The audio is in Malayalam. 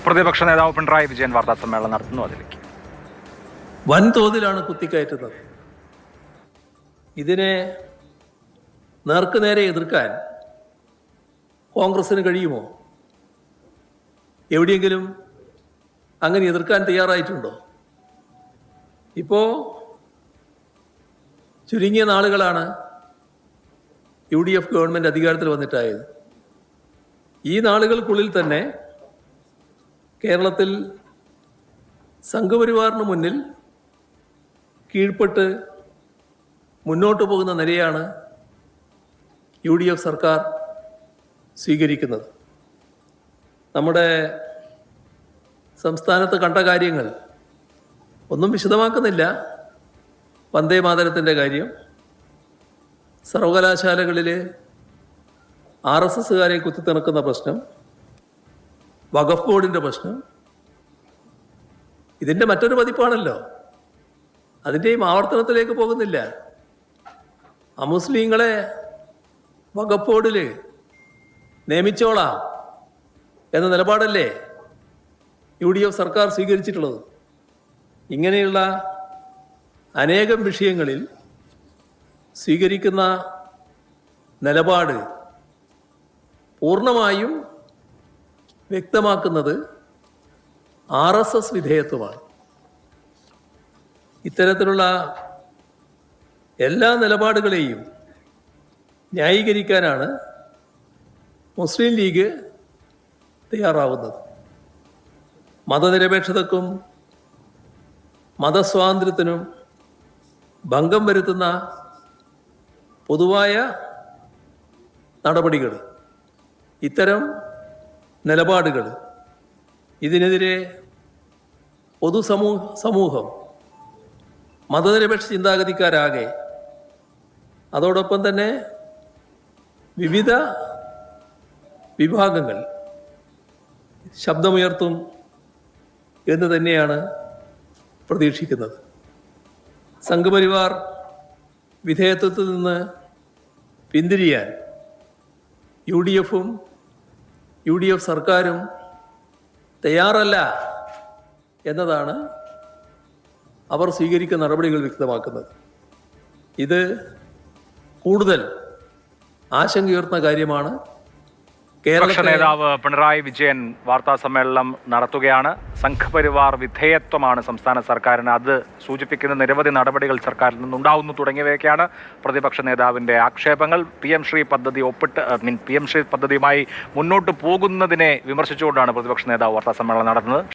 പ്രതിപക്ഷ നേതാവ് പിണറായി വിജയൻ വാർത്താ സമ്മേളനം നടത്തുന്നു. അതിലേക്ക് വൻതോതിലാണ് കുത്തിക്കയറ്റുന്നത്. ഇതിനെ നേർക്കുനേരെ എതിർക്കാൻ കോൺഗ്രസിന് കഴിയുമോ? എവിടെയെങ്കിലും അങ്ങനെ എതിർക്കാൻ തയ്യാറായിട്ടുണ്ടോ? ഇപ്പോൾ ചുരുങ്ങിയ നാളുകളാണ് UDF ഗവൺമെൻറ് അധികാരത്തിൽ വന്നിട്ടായത്. ഈ നാളുകൾക്കുള്ളിൽ തന്നെ കേരളത്തിൽ സംഘപരിവാറിന് മുന്നിൽ കീഴ്പ്പെട്ട് മുന്നോട്ട് പോകുന്ന നിലയാണ് UDF സർക്കാർ സ്വീകരിക്കുന്നത്. നമ്മുടെ സംസ്ഥാനത്ത് കണ്ട കാര്യങ്ങൾ ഒന്നും വിശദമാക്കുന്നില്ല. വന്ദേ മാതരത്തിൻ്റെ കാര്യം, സർവകലാശാലകളിൽ RSSകാരെ കുത്തിത്തിണക്കുന്ന പ്രശ്നം, വഖഫ് ബോർഡിൻ്റെ പ്രശ്നം, ഇതിൻ്റെ മറ്റൊരു പതിപ്പാണല്ലോ. അതിൻ്റെയും ആവർത്തനത്തിലേക്ക് പോകുന്നില്ല. അമുസ്ലിങ്ങളെ വഖഫ് ബോർഡിൽ നിയമിച്ചോളാം എന്ന നിലപാടല്ലേ UDF സർക്കാർ സ്വീകരിച്ചിട്ടുള്ളത്. ഇങ്ങനെയുള്ള അനേകം വിഷയങ്ങളിൽ സ്വീകരിക്കുന്ന നിലപാട് പൂർണ്ണമായും വ്യക്തമാക്കുന്നത് RSS വിധേയത്വമാണ്. ഇത്തരത്തിലുള്ള എല്ലാ നിലപാടുകളെയും ന്യായീകരിക്കാനാണ് മുസ്ലിം ലീഗ് തയ്യാറാവുന്നത്. മതനിരപേക്ഷതക്കും മതസ്വാതന്ത്ര്യത്തിനും ഭംഗം വരുത്തുന്ന പൊതുവായ നടപടികൾ, ഇത്തരം നിലപാടുകൾ, ഇതിനെതിരെ സമൂഹം, മതനിരപേക്ഷ ചിന്താഗതിക്കാരാകെ, അതോടൊപ്പം തന്നെ വിവിധ വിഭാഗങ്ങൾ ശബ്ദമുയർത്തും എന്ന് തന്നെയാണ് പ്രതീക്ഷിക്കുന്നത്. സംഘപരിവാർ വിധേയത്വത്തിൽ നിന്ന് പിന്തിരിയാൻ UDFും UDF സർക്കാരും തയ്യാറല്ല എന്നതാണ് അവർ സ്വീകരിക്കുന്ന നടപടികൾ വ്യക്തമാക്കുന്നത്. ഇത് കൂടുതൽ ആശങ്കയുയർത്തുന്ന കാര്യമാണ്. പ്രതിപക്ഷ നേതാവ് പിണറായി വിജയൻ വാർത്താ സമ്മേളനം നടത്തുകയാണ്. സംഘപരിവാർ വിധേയത്വമാണ് സംസ്ഥാന സർക്കാരിന്, അത് സൂചിപ്പിക്കുന്ന നിരവധി നടപടികൾ സർക്കാരിൽ നിന്നുണ്ടാവുന്നു തുടങ്ങിയവയൊക്കെയാണ് പ്രതിപക്ഷ നേതാവിൻ്റെ ആക്ഷേപങ്ങൾ. PM ശ്രീ പദ്ധതി PM ശ്രീ പദ്ധതിയുമായി മുന്നോട്ട് പോകുന്നതിനെ വിമർശിച്ചുകൊണ്ടാണ് പ്രതിപക്ഷ നേതാവ് വാർത്താ സമ്മേളനം നടത്തുന്നത്.